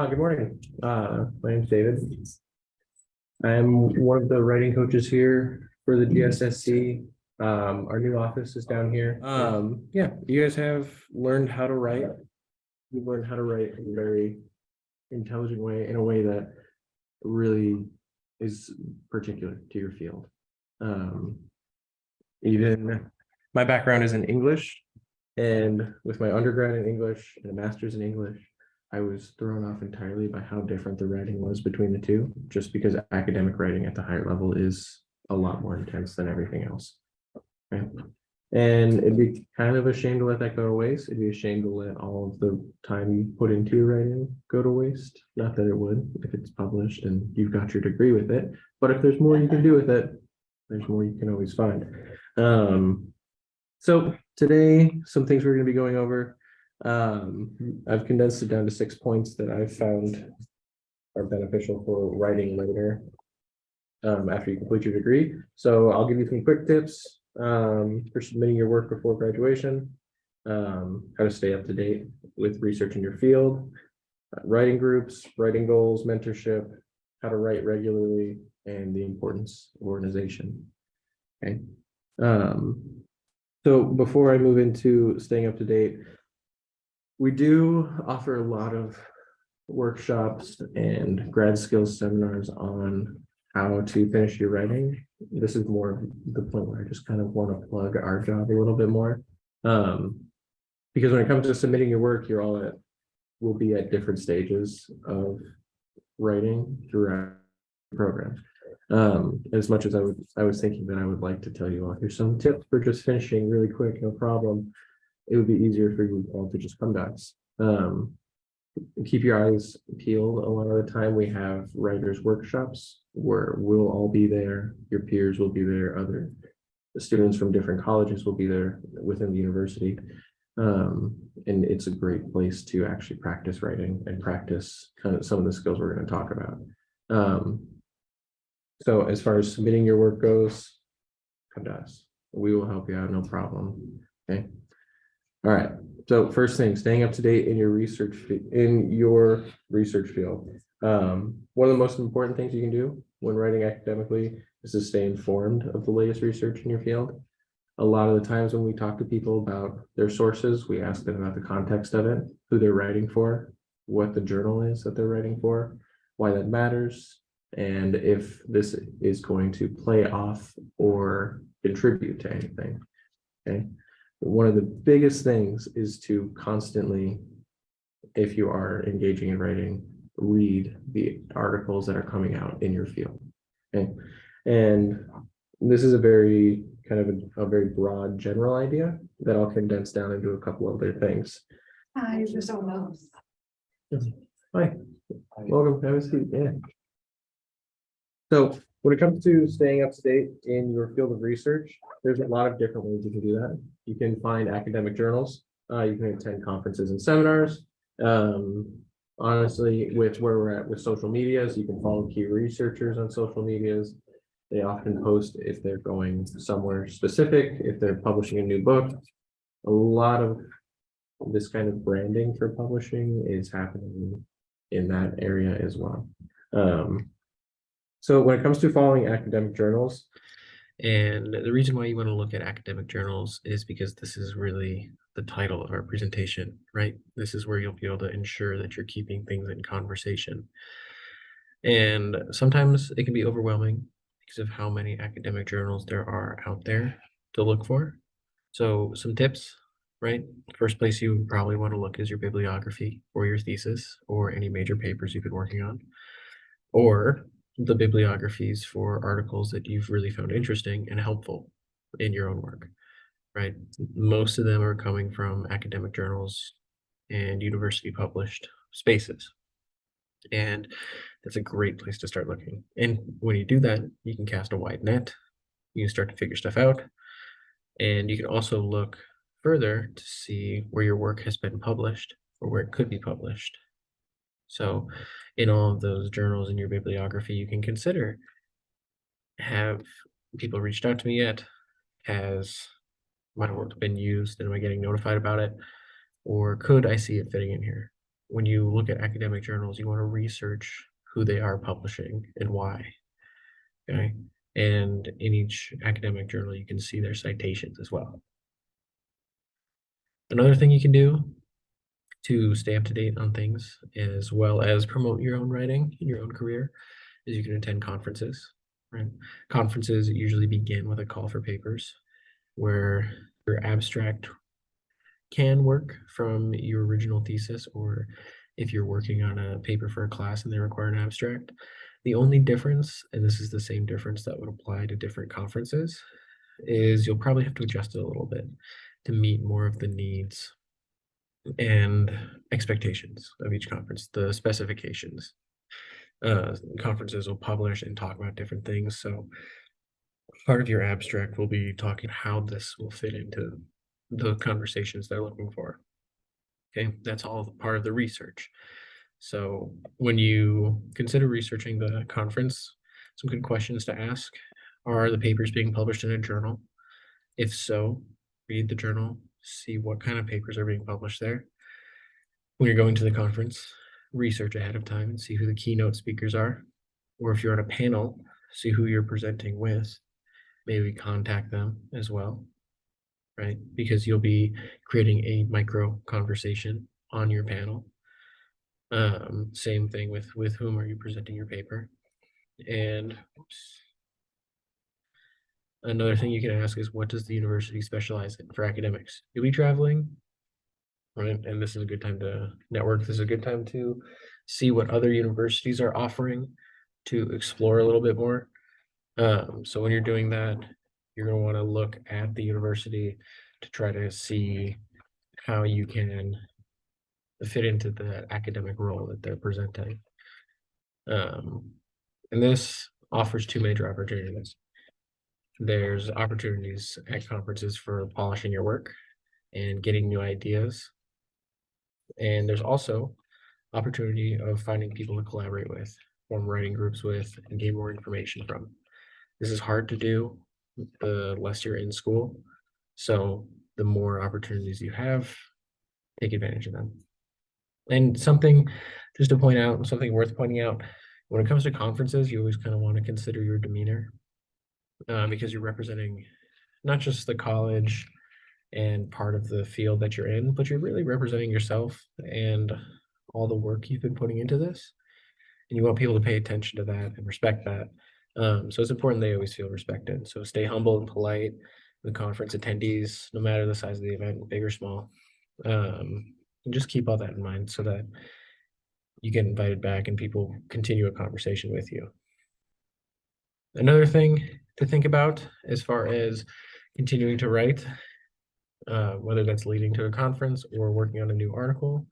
Good morning. My name's David. I'm one of the writing coaches here for the GSSC. Our new office is down here. Yeah, you guys have learned how to write. You've learned how to write in a very intelligent way, in a way that really is particular to your field. Even my background is in English, and with my undergrad in English and a master's in English, I was thrown off entirely by how different the writing was between the two, just because academic writing at the higher level is a lot more intense than everything else. Right? And it'd be kind of a shame to let that go to waste. It'd be a shame to let all of the time you put into your writing go to waste. Not that it would, if it's published and you've got your degree with it, but if there's more you can do with it, there's more you can always find. So today, some things we're going to be going over. I've condensed it down to 6 points that I've found are beneficial for writing later after you complete your degree. So I'll give you some quick tips for submitting your work before graduation, how to stay up to date with research in your field, writing groups, writing goals, mentorship, how to write regularly, and the importance of organization. Okay. So before I move into staying up to date, we do offer a lot of workshops and grad skills seminars on how to finish your writing. This is more the point where I just kind of want to plug our job a little bit more. Because when it comes to submitting your work, will be at different stages of writing throughout the program. As much as I was thinking that I would like to tell you all, here's some tips for just finishing really quick, no problem. It would be easier for you all to just come to us. Keep your eyes peeled. A lot of the time we have writers workshops where we'll all be there, your peers will be there, other students from different colleges will be there within the university. And it's a great place to actually practice writing and practice kind of some of the skills we're going to talk about. So as far as submitting your work goes, come to us. We will help you out, no problem. Okay. All right. So first thing, staying up to date in your research field. One of the most important things you can do when writing academically is to stay informed of the latest research in your field. A lot of the times when we talk to people about their sources, we ask them about the context of it, who they're writing for, what the journal is that they're writing for, why that matters, and if this is going to play off or contribute to anything. Okay. One of the biggest things is to constantly, if you are engaging in writing, read the articles that are coming out in your field. Okay. And this is a very kind of a very broad general idea that I'll condense down into a couple other things. Hi, there's someone else. Hi, welcome. Have a seat. Yeah. So when it comes to staying up to date in your field of research, there's a lot of different ways you can do that. You can find academic journals. You can attend conferences and seminars. Honestly, with where we're at with social medias, you can follow key researchers on social medias. They often post if they're going somewhere specific, if they're publishing a new book. A lot of this kind of branding for publishing is happening in that area as well. So when it comes to following academic journals, and the reason why you want to look at academic journals is because this is really the title of our presentation, right? This is where you'll be able to ensure that you're keeping things in conversation. And sometimes it can be overwhelming because of how many academic journals there are out there to look for. So some tips, right? First place you would probably want to look is your bibliography or your thesis or any major papers you've been working on, or the bibliographies for articles that you've really found interesting and helpful in your own work, right? Most of them are coming from academic journals and university published spaces. And that's a great place to start looking. And when you do that, you can cast a wide net, you can start to figure stuff out. And you can also look further to see where your work has been published or where it could be published. So in all of those journals in your bibliography, you can consider, have people reached out to me yet? Has my work been used and am I getting notified about it? Or could I see it fitting in here? when you look at academic journals, you want to research who they are publishing and why. Okay. And in each academic journal, you can see their citations as well. Another thing you can do to stay up to date on things, as well as promote your own writing in your own career, is you can attend conferences, right? Conferences usually begin with a call for papers where your abstract can work from your original thesis, or if you're working on a paper for a class and they require an abstract. The only difference, and this is the same difference that would apply to different conferences, is you'll probably have to adjust it a little bit to meet more of the needs and expectations of each conference, the specifications. Conferences will publish and talk about different things. So part of your abstract will be talking how this will fit into the conversations they're looking for. Okay, that's all part of the research. So when you consider researching the conference, some good questions to ask are the papers being published in a journal? If so, read the journal, see what kind of papers are being published there. When you're going to the conference, research ahead of time and see who the keynote speakers are. Or if you're on a panel, see who you're presenting with. Maybe contact them as well, right? Because you'll be creating a micro conversation on your panel. Same thing with whom are you presenting your paper. And another thing you can ask is, what does the university specialize in for academics? You'll be traveling, right? And this is a good time to network. This is a good time to see what other universities are offering, to explore a little bit more. So when you're doing that, you're going to want to look at the university to try to see how you can fit into the academic role that they're presenting. And this offers two major opportunities. There's opportunities at conferences for polishing your work and getting new ideas. And there's also opportunity of finding people to collaborate with, form writing groups with, and gain more information from. This is hard to do the less you're in school. So the more opportunities you have, take advantage of them. And something just to point out, something worth pointing out, when it comes to conferences, you always kind of want to consider your demeanor, because you're representing not just the college and part of the field that you're in, but you're really representing yourself and all the work you've been putting into this. And you want people to pay attention to that and respect that. So it's important they always feel respected. So stay humble and polite with conference attendees, no matter the size of the event, big or small. And just keep all that in mind so that you get invited back and people continue a conversation with you. Another thing to think about as far as continuing to write, whether that's leading to a conference or working on a new article,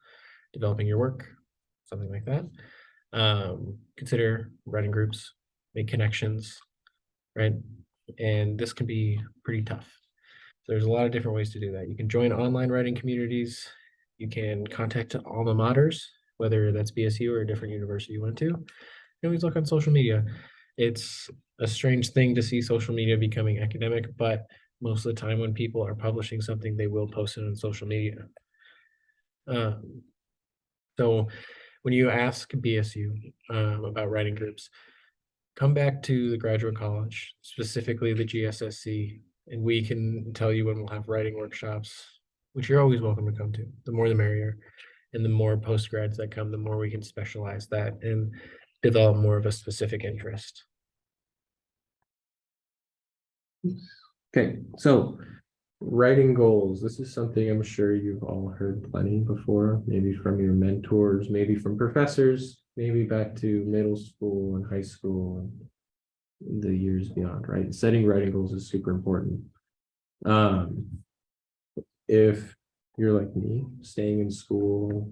developing your work, something like that. Consider writing groups, make connections, right? And this can be pretty tough. So there's a lot of different ways to do that. You can join online writing communities. You can contact alma maters, whether that's BSU or a different university you went to. You always look on social media. It's a strange thing to see social media becoming academic, but most of the time when people are publishing something, they will post it on social media. So when you ask BSU about writing groups, come back to the graduate college, specifically the GSSC, and we can tell you when we'll have writing workshops, which you're always welcome to come to. The more the merrier. And the more postgrads that come, the more we can specialize that and develop more of a specific interest. Okay, so writing goals. This is something I'm sure you've all heard plenty before, maybe from your mentors, maybe from professors, maybe back to middle school and high school and the years beyond, right? Setting writing goals is super important. If you're like me, staying in school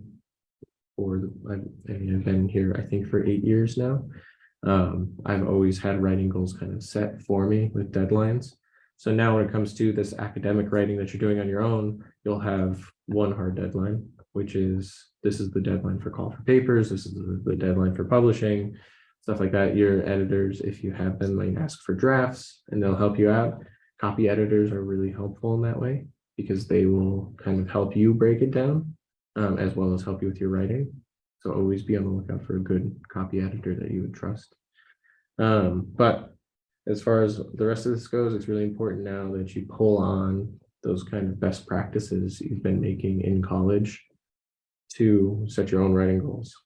I've been here, I think, for 8 years now. I've always had writing goals kind of set for me with deadlines. So now when it comes to this academic writing that you're doing on your own, you'll have one hard deadline, which is this is the deadline for call for papers. This is the deadline for publishing, stuff like that. Your editors, if you have them, might ask for drafts and they'll help you out. Copy editors are really helpful in that way because they will kind of help you break it down as well as help you with your writing. So always be on the lookout for a good copy editor that you would trust. But as far as the rest of this goes, it's really important now that you pull on those kind of best practices you've been making in college to set your own writing goals.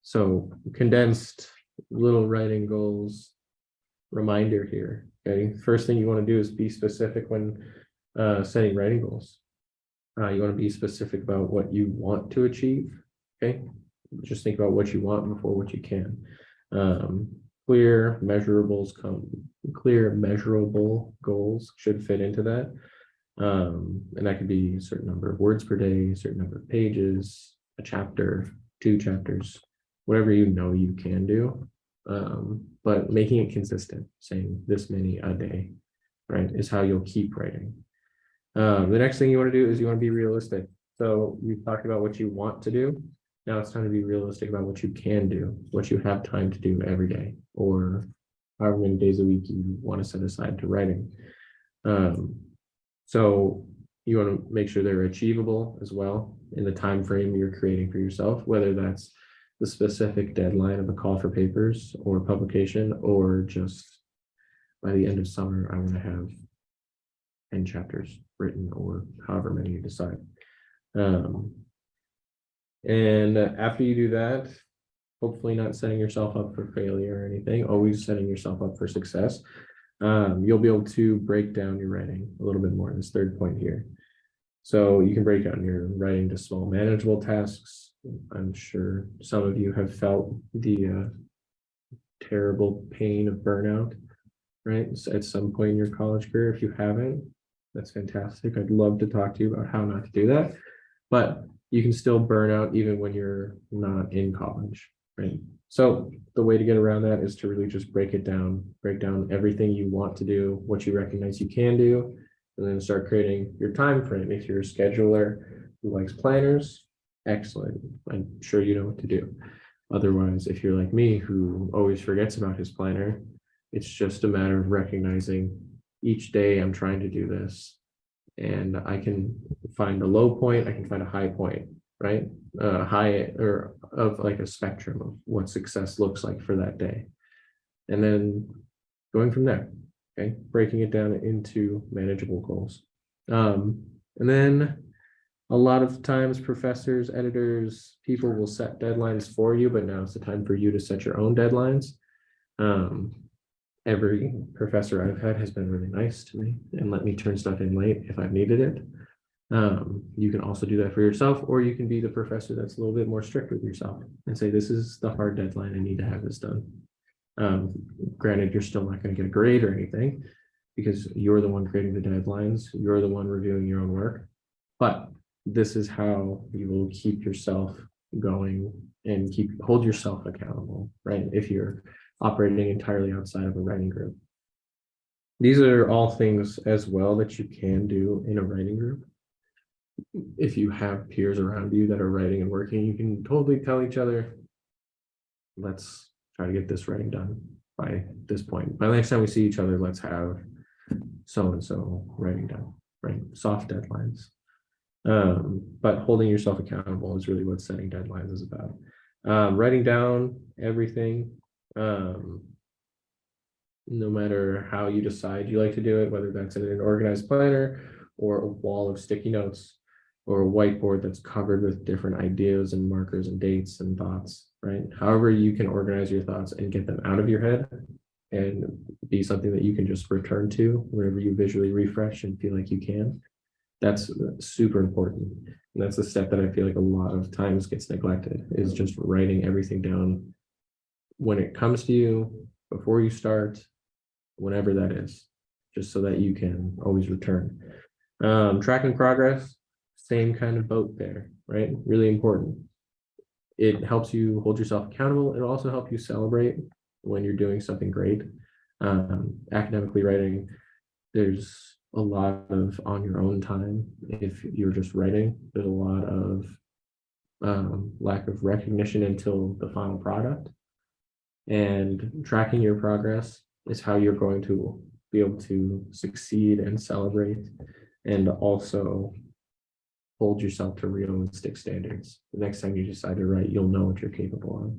So condensed little writing goals reminder here. Okay, first thing you want to do is be specific when setting writing goals. You want to be specific about what you want to achieve. Okay, just think about what you want before what you can. Clear measurable goals should fit into that. And that could be a certain number of words per day, a certain number of pages, a chapter, 2 chapters, whatever you know you can do. But making it consistent, saying this many a day, right, is how you'll keep writing. The next thing you want to do is you want to be realistic. So you've talked about what you want to do. Now it's time to be realistic about what you can do, what you have time to do every day, or however many days a week you want to set aside to writing. So you want to make sure they're achievable as well in the time frame you're creating for yourself, whether that's the specific deadline of a call for papers or publication, or just by the end of summer, I want to have 10 chapters written, or however many you decide. And after you do that, hopefully not setting yourself up for failure or anything, always setting yourself up for success. You'll be able to break down your writing a little bit more, this third point here. So you can break down your writing to small manageable tasks. I'm sure some of you have felt the terrible pain of burnout, right? At some point in your college career. If you haven't, that's fantastic. I'd love to talk to you about how not to do that. But you can still burn out even when you're not in college, right? So the way to get around that is to really just break down everything you want to do, what you recognize you can do, and then start creating your time frame. If you're a scheduler who likes planners, excellent. I'm sure you know what to do. Otherwise, if you're like me, who always forgets about his planner, it's just a matter of recognizing each day I'm trying to do this, and I can find a low point, I can find a high point, right? High or of like a spectrum of what success looks like for that day. And then going from there, okay, breaking it down into manageable goals. And then a lot of times professors, editors, people will set deadlines for you, but now it's the time for you to set your own deadlines. Every professor I've had has been really nice to me and let me turn stuff in late if I've needed it. You can also do that for yourself, or you can be the professor that's a little bit more strict with yourself and say, this is the hard deadline, I need to have this done. Granted, you're still not going to get a grade or anything because you're the one creating the deadlines, you're the one reviewing your own work, but this is how you will keep yourself going and hold yourself accountable, right? If you're operating entirely outside of a writing group. These are all things as well that you can do in a writing group. If you have peers around you that are writing and working, you can totally tell each other, let's try to get this writing done by this point. By the next time we see each other, let's have so-and-so writing done, right? Soft deadlines. But holding yourself accountable is really what setting deadlines is about. Writing down everything, no matter how you decide you like to do it, whether that's in an organized planner or a wall of sticky notes or a whiteboard that's covered with different ideas and markers and dates and thoughts, right? However you can organize your thoughts and get them out of your head and be something that you can just return to wherever you visually refresh and feel like you can. That's super important. And that's the step that I feel like a lot of times gets neglected, is just writing everything down when it comes to you, before you start, whenever that is, just so that you can always return. Tracking progress, same kind of boat there, right? Really important. It helps you hold yourself accountable. It'll also help you celebrate when you're doing something great. Academically writing, there's a lot of on your own time. If you're just writing, there's a lot of lack of recognition until the final product. And tracking your progress is how you're going to be able to succeed and celebrate, and also hold yourself to realistic standards. The next time you decide to write, you'll know what you're capable of.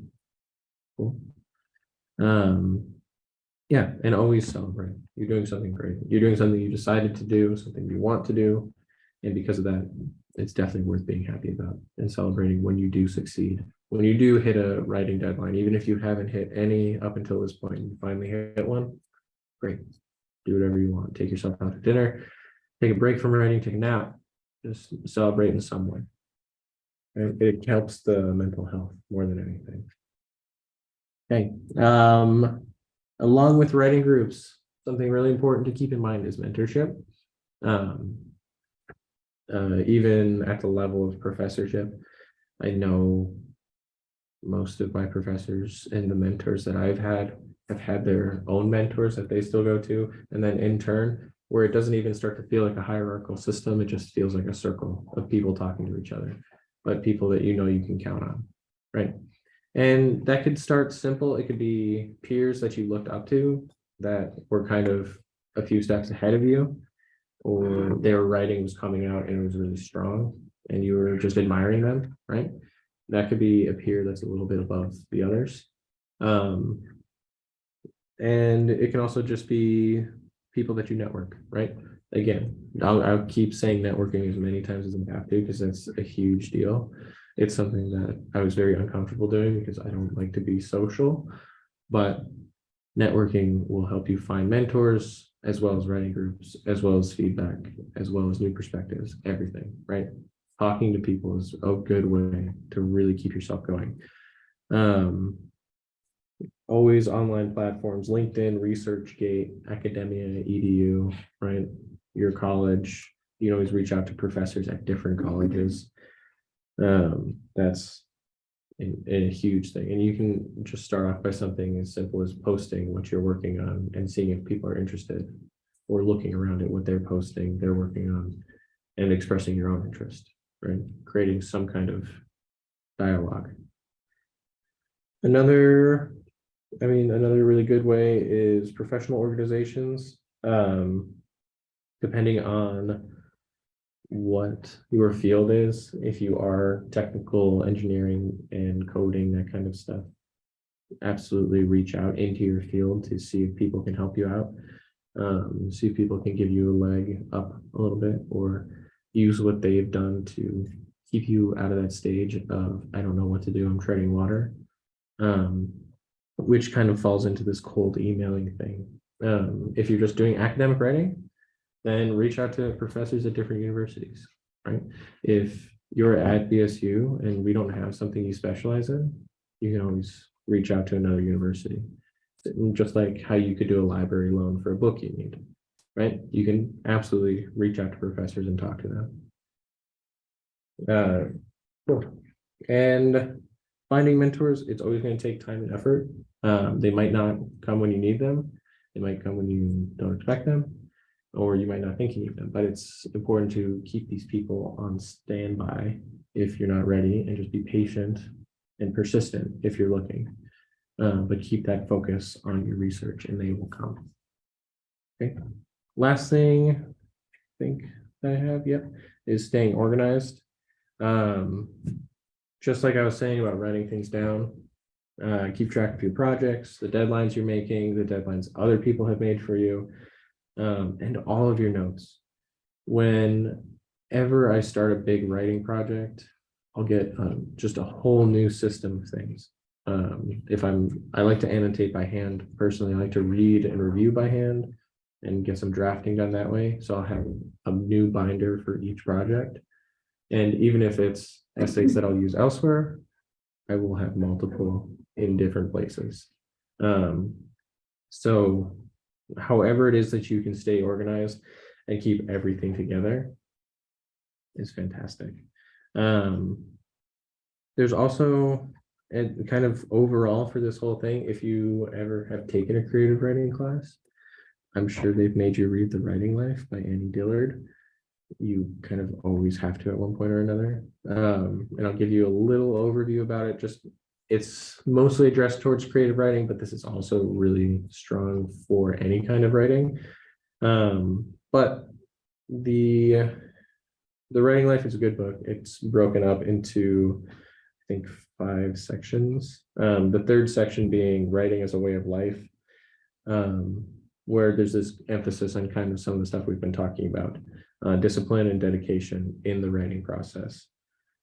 Cool. Yeah, and always celebrate. You're doing something great. You're doing something you decided to do, something you want to do. And because of that, it's definitely worth being happy about and celebrating when you do succeed. When you do hit a writing deadline, even if you haven't hit any up until this point, you finally hit one, great. Do whatever you want. Take yourself out to dinner, take a break from writing, take a nap, just celebrate in some way. And it helps the mental health more than anything. Okay. Along with writing groups, something really important to keep in mind is mentorship. Even at the level of professorship, I know most of my professors and the mentors that I've had have had their own mentors that they still go to, and then in turn, where it doesn't even start to feel like a hierarchical system, it just feels like a circle of people talking to each other, but people that you know you can count on, right? And that could start simple. It could be peers that you looked up to that were kind of a few steps ahead of you, or their writing was coming out and it was really strong and you were just admiring them, right? That could be a peer that's a little bit above the others. And it can also just be people that you network, right? Again, I'll keep saying networking as many times as I have to because that's a huge deal. It's something that I was very uncomfortable doing because I don't like to be social, but networking will help you find mentors as well as writing groups, as well as feedback, as well as new perspectives, everything, right? Talking to people is a good way to really keep yourself going. Always online platforms, LinkedIn, ResearchGate, Academia, EDU, right? Your college, you can always reach out to professors at different colleges. That's a huge thing. And you can just start off by something as simple as posting what you're working on and seeing if people are interested, or looking around at what they're posting, they're working on, and expressing your own interest, right? Creating some kind of dialogue. Another really good way is professional organizations. Depending on what your field is, if you are technical, engineering and coding, that kind of stuff, absolutely reach out into your field to see if people can help you out. See if people can give you a leg up a little bit, or use what they've done to keep you out of that stage of, I don't know what to do, I'm treading water. Which kind of falls into this cold emailing thing. If you're just doing academic writing, then reach out to professors at different universities, right? If you're at BSU and we don't have something you specialize in, you can always reach out to another university. Just like how you could do a library loan for a book you need, right? You can absolutely reach out to professors and talk to them. Cool. And finding mentors, it's always going to take time and effort. They might not come when you need them. They might come when you don't expect them, or you might not think you need them, but it's important to keep these people on standby if you're not ready, and just be patient and persistent if you're looking. But keep that focus on your research and they will come. Okay. Last thing I think that I have, yep, is staying organized. Just like I was saying about writing things down, keep track of your projects, the deadlines you're making, the deadlines other people have made for you, and all of your notes. Whenever I start a big writing project, I'll get just a whole new system of things. I like to annotate by hand personally. I like to read and review by hand and get some drafting done that way. So I'll have a new binder for each project. And even if it's essays that I'll use elsewhere, I will have multiple in different places. So however it is that you can stay organized and keep everything together is fantastic. There's also, and kind of overall for this whole thing, if you ever have taken a creative writing class, I'm sure they've made you read The Writing Life by Annie Dillard. You kind of always have to at one point or another. And I'll give you a little overview about it. Just, it's mostly addressed towards creative writing, but this is also really strong for any kind of writing. But the The Writing Life is a good book. It's broken up into, I think, 5 sections. The third section being writing as a way of life, where there's this emphasis on kind of some of the stuff we've been talking about, discipline and dedication in the writing process.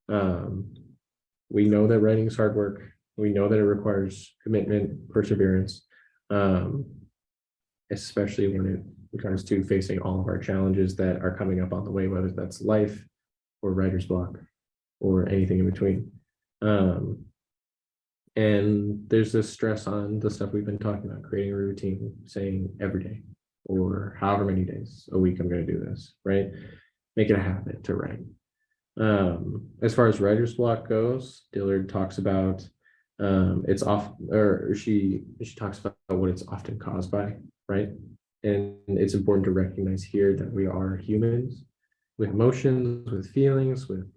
We know that writing is hard work. We know that it requires commitment, perseverance, especially when it comes to facing all of our challenges that are coming up on the way, whether that's life or writer's block or anything in between. And there's this stress on the stuff we've been talking about, creating a routine, saying every day or however many days a week I'm going to do this, right? Make it a habit to write. As far as writer's block goes, Dillard talks about it's off, or she talks about what it's often caused by, right? And it's important to recognize here that we are humans with emotions, with feelings, with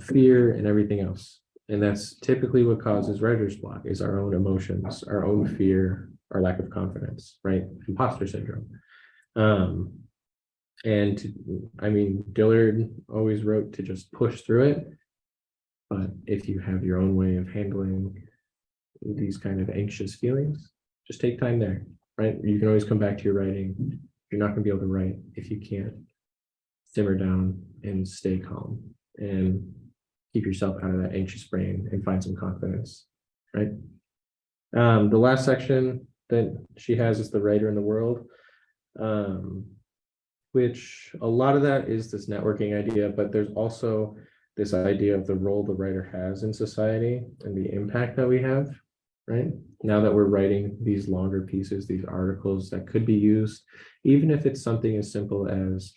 fear and everything else. And that's typically what causes writer's block, is our own emotions, our own fear, our lack of confidence, right? Imposter syndrome. Dillard always wrote to just push through it. But if you have your own way of handling these kind of anxious feelings, just take time there, right? You can always come back to your writing. You're not going to be able to write if you can't simmer down and stay calm and keep yourself out of that anxious brain and find some confidence, right? The last section that she has is the writer in the world, which a lot of that is this networking idea, but there's also this idea of the role the writer has in society and the impact that we have, right? Now that we're writing these longer pieces, these articles that could be used, even if it's something as simple as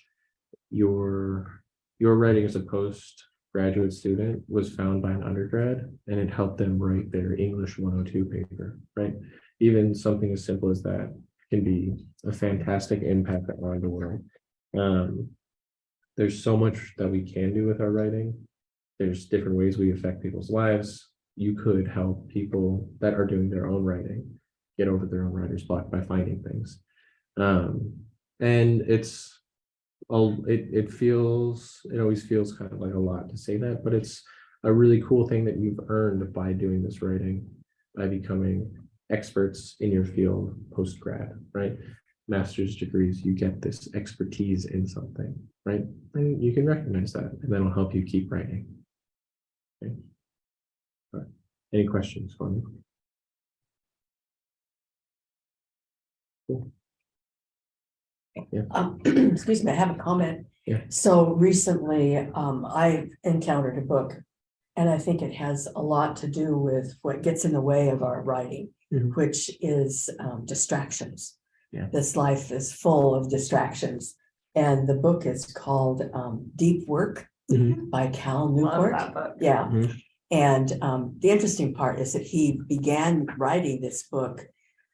your writing as a postgraduate student was found by an undergrad and it helped them write their English 102 paper, right? Even something as simple as that can be a fantastic impact around the world. There's so much that we can do with our writing. There's different ways we affect people's lives. You could help people that are doing their own writing get over their own writer's block by finding things. And it always feels kind of like a lot to say that, but it's a really cool thing that you've earned by doing this writing, by becoming experts in your field post-grad, right? Master's degrees, you get this expertise in something, right? And you can recognize that, and that'll help you keep writing. Okay. All right. Any questions for me? Cool. Yeah. Excuse me, I have a comment. Yeah. So recently, I've encountered a book, and I think it has a lot to do with what gets in the way of our writing, which is distractions. Yeah. This life is full of distractions. And the book is called Deep Work by Cal Newport. Yeah. And the interesting part is that he began writing this book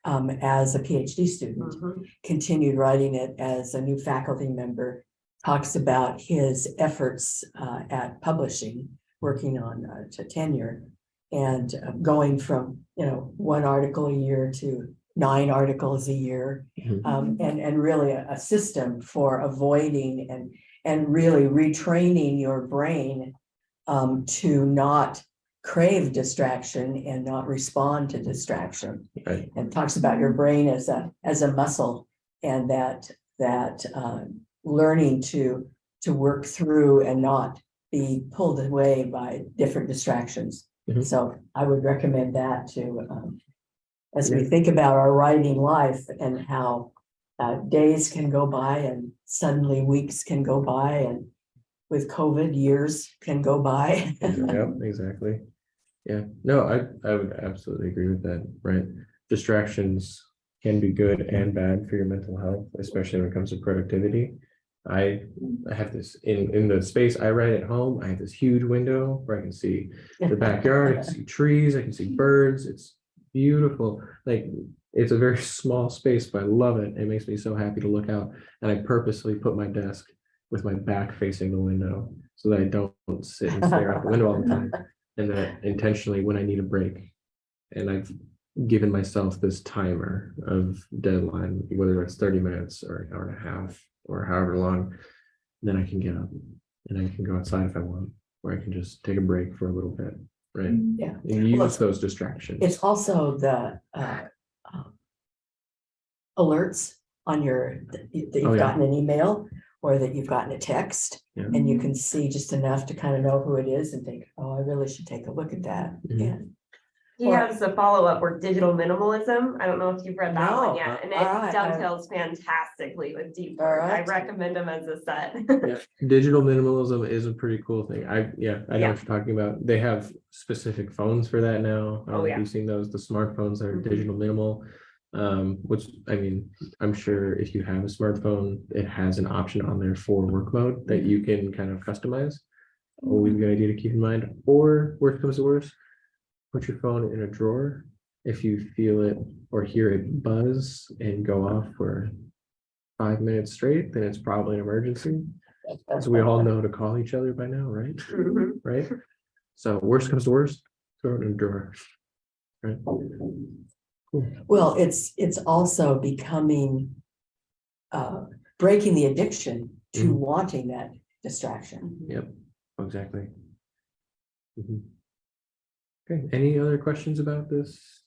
as a Ph.D. student, continued writing it as a new faculty member, talks about his efforts at publishing, working on to tenure, and going from 1 article a year to 9 articles a year, and really a system for avoiding and really retraining your brain to not crave distraction and not respond to distraction. Right. And talks about your brain as a muscle, and that learning to work through and not be pulled away by different distractions. So I would recommend that to as we think about our writing life and how days can go by and suddenly weeks can go by, and with COVID, years can go by. Yep, exactly. Yeah, no, I would absolutely agree with that, right? Distractions can be good and bad for your mental health, especially when it comes to productivity. I have this in the space I write at home. I have this huge window where I can see the backyard, I can see trees, I can see birds. It's beautiful. Like, it's a very small space, but I love it. It makes me so happy to look out. And I purposely put my desk with my back facing the window so that I don't sit and stare out the window all the time. And that intentionally, when I need a break, and I've given myself this timer of deadline, whether it's 30 minutes or an hour and a half or however long, then I can get up and I can go outside if I want, or I can just take a break for a little bit, right? Yeah. And use those distractions. It's also the alerts on your, that Oh, you've yeah. gotten an email or that you've gotten a text. Yeah. And you can see just enough to kind of know who it is and think, oh, I really should take a look at that. Mhm. And He has a follow-up where digital minimalism. I don't know if you've read that No, one yet, and it all right, dovetails fantastically with deep All work. I right. recommend them as a set. Yeah, digital minimalism is a pretty cool thing. I know Yeah. what you're talking about. They have specific phones for that now. I don't know if yeah. you've seen those, the smartphones that are Mhm. digital minimal. Which, I mean, I'm sure if you have a smartphone, it has an option on there for work mode that you can kind of customize. Always a good idea to keep in mind. Or worst comes to worst, put your phone in a drawer. If you feel it or hear it buzz and go off for 5 minutes straight, then it's probably an emergency. So we all know to call each other by now, right? Mhm. Right? So worst comes to worst, throw it in a drawer. Right? Cool. well, it's also becoming breaking the addiction to Mhm. wanting that distraction. Yep, exactly. Mhm. Okay, any other questions about this?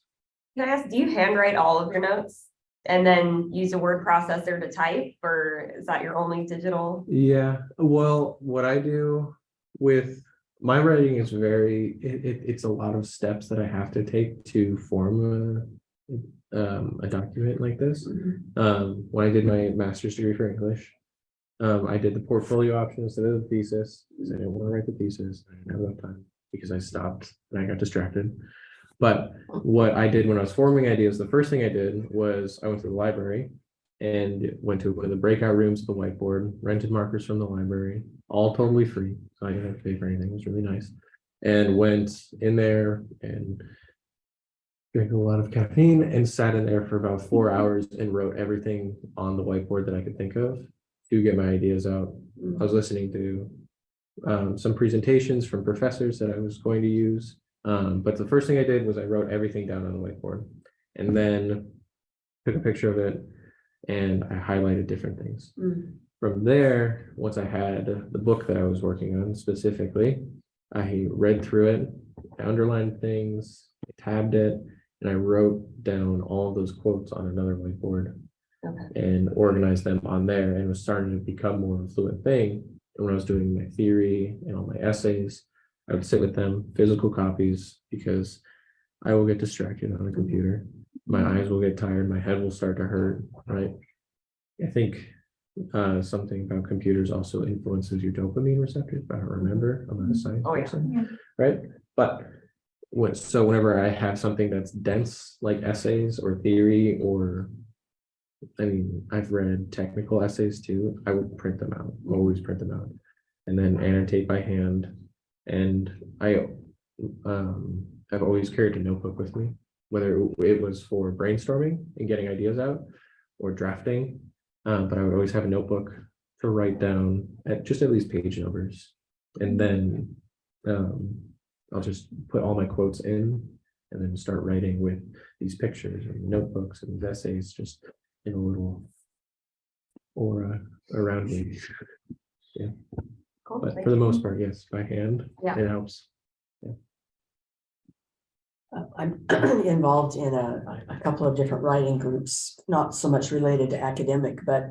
Can I ask, do you handwrite all of your notes and then use a word processor to type, or is that your only digital? Yeah, well, what I do with my writing is it's a lot of steps that I have to take to form a document like this. When I did my master's degree for English, I did the portfolio option instead of the thesis, because I didn't want to write the thesis. I didn't have enough time because I stopped and I got distracted. But what I did when I was forming ideas, the first thing I did was I went to the library and went to one of the breakout rooms with the whiteboard, rented markers from the library, all totally free. So I didn't have to pay for anything. It was really nice. And went in there and drank a lot of caffeine and sat in there for about 4 hours and wrote everything on the whiteboard that I could think of to get my ideas out. I was listening to some presentations from professors that I was going to use. But the first thing I did was I wrote everything down on the whiteboard and then took a picture of it and I highlighted different things. From there, once I had the book that I was working on specifically, I read through it, I underlined things, I tabbed it, and I wrote down all of those quotes on another whiteboard and organized them on there, and it was starting to become more of a fluent thing. And when I was doing my theory and all my essays, I would sit with them, physical copies, because I will get distracted on a computer. My eyes will get tired, my head will start to hurt, right? I think something about computers also influences your dopamine receptors, if I don't remember, I'm not a science Oh, yeah. person, right? But so whenever I have something that's dense, like essays or theory, or I mean, I've read technical essays too, I would print them out, always print them out, and then annotate by hand. And I've always carried a notebook with me, whether it was for brainstorming and getting ideas out or drafting. But I would always have a notebook to write down at least page numbers. And then I'll just put all my quotes in and then start writing with these pictures and notebooks and these essays just in a little aura around me. Cool, But thank for the you. most part, yes, by hand, Yeah. it helps. I'm involved in a couple of different writing groups, not so much related to academic, but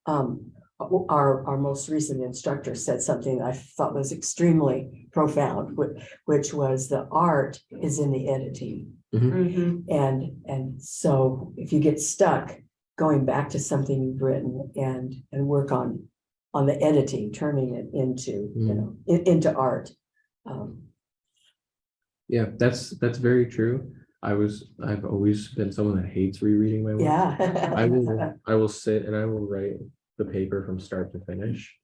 our most recent instructor said something I thought was extremely profound, which was the art is in the editing. Mhm. And so if you get stuck, going back to something you've written and work on the editing, turning it into, into art. Yeah, that's very true. I've always been someone that hates rereading my work. Yeah. I will sit and I will write the paper from start to finish,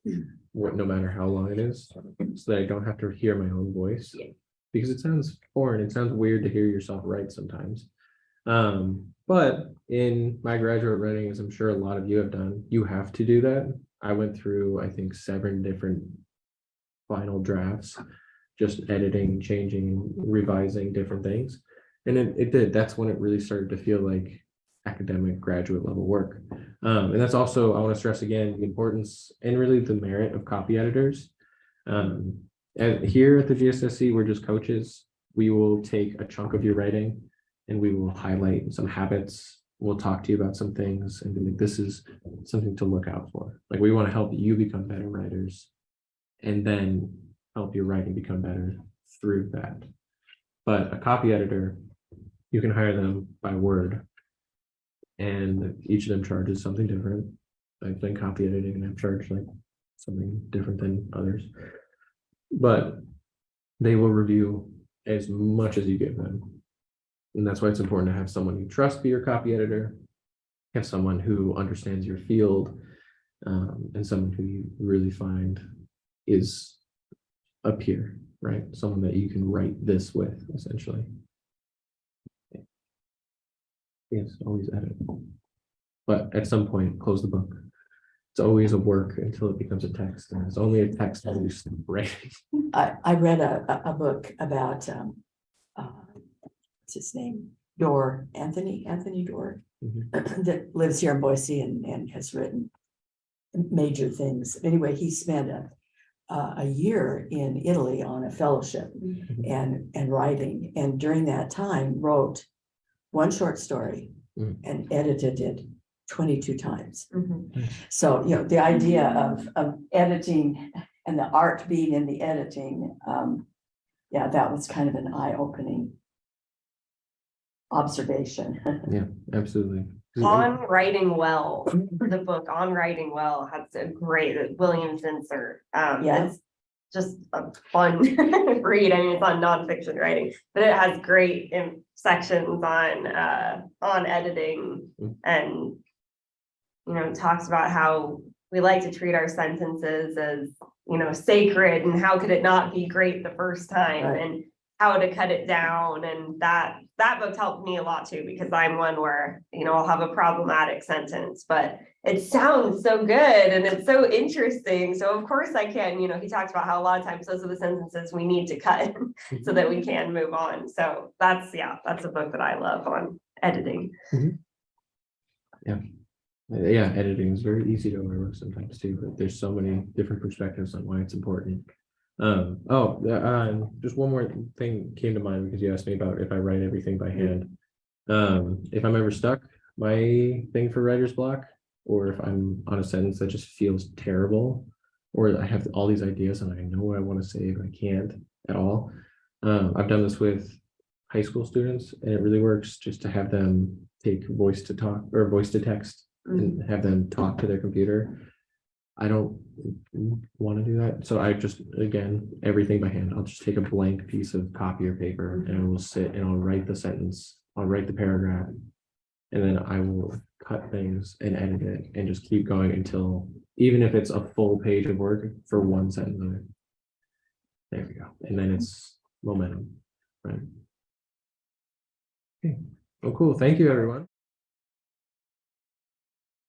no matter how long it is, so that I don't have to hear my own voice. Because it sounds foreign, it sounds weird to hear yourself write sometimes. But in my graduate writing, as I'm sure a lot of you have done, you have to do that. I went through, I think, 7 different final drafts, just editing, changing, revising different things. And it did, that's when it really started to feel like academic graduate level work. And that's also, I want to stress again, the importance and really the merit of copy editors. And here at the GSSC, we're just coaches. We will take a chunk of your writing and we will highlight some habits. We'll talk to you about some things and be like, this is something to look out for. Like, we want to help you become better writers and then help your writing become better through that. But a copy editor, you can hire them by word, and each of them charges something different. I've done copy editing and I've charged like something different than others, but they will review as much as you give them. And that's why it's important to have someone you trust be your copy editor, have someone who understands your field, and someone who you really find is a peer, right? Someone that you can write this with, essentially. Yes, always edit. But at some point, close the book. It's always a work until it becomes a text, and it's only a text that you stop writing. I read a book about what's his name? Anthony Dorr, that lives here in Boise and has written major things. Anyway, he spent a year in Italy on a fellowship and writing, and during that time wrote one short story and edited it 22 times. So, you know, the idea of editing and the art being in the editing, yeah, that was kind of an eye-opening observation. Yeah, absolutely. On Writing Well, the book On Writing Well has a great William Fincer. Yeah. It's just a fun read. I mean, it's on nonfiction writing, but it has great sections on editing, and you know, talks about how we like to treat our sentences as, you know, sacred, and how could it not be great the first time, Right. and how to cut it down. And that book helped me a lot too, because I'm one where, you know, I'll have a problematic sentence, but it sounds so good and it's so interesting. So of course I can, you know, he talks about how a lot of times those are the sentences we need to cut so that we can move on. So that's a book that I love on editing. Yeah, editing is very easy to overlook sometimes too, but there's so many different perspectives on why it's important. Just one more thing came to mind because you asked me about if I write everything by hand. If I'm ever stuck, my thing for writer's block, or if I'm on a sentence that just feels terrible, or I have all these ideas and I know what I want to say, but I can't at all. I've done this with high school students, and it really works just to have them take voice to talk or voice to text and have them talk to their computer. I don't want to do that. So I just, again, everything by hand. I'll just take a blank piece of copy or paper and I will sit and I'll write the sentence, I'll write the paragraph, and then I will cut things and edit it and just keep going until, even if it's a full page of work for one sentence. There we go. And then it's momentum, right? Okay. Well, cool. Thank you, everyone.